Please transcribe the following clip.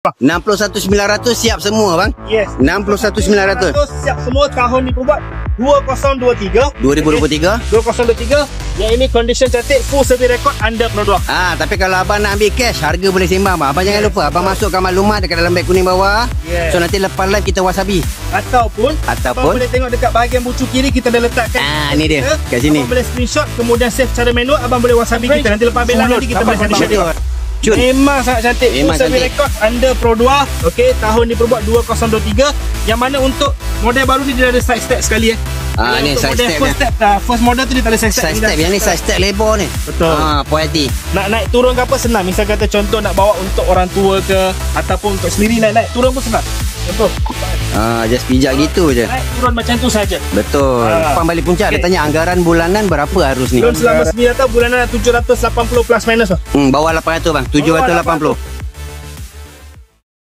61,900 siap semua bang. Yes. 61,900 siap semua. Tahun ni buat 2023. 2023. 2023. Yang ini condition cantik, full survey record, under produk. Tapi kalau abang nak ambil cash, harga boleh sembang bang. Abang jangan lupa abang masukkan maklumat dekat dalam beg kuning bawah. So nanti lepas live kita wasabi. Ataupun abang boleh tengok dekat bahagian bucu kiri, kita dah letakkan. Ni dia kat sini. Abang boleh screenshot, kemudian save cara manual. Abang boleh wasabi kita. Nanti lepas beg nanti kita boleh sembang. Memang sangat cantik. Full survey record, under Pro 2. Okey, tahun diperbuat 2023. Yang mana untuk model baru ni dia ada side step sekali ni side step first model tu dia tak ada side step. Yang ni side step lebar ni. Betul. Puas hati. Nak naik turun ke apa senang. Misal kata contoh nak bawa untuk orang tua ke, ataupun untuk sendiri naik turun pun senang. Betul. Just pijak gitu je. Naik turun macam tu saja. Betul. Pang balik puncak dia tanya anggaran bulanan berapa harus ni? Selama 9 tahun bulanan 780 plus minus. Bawah 800 bang. 780.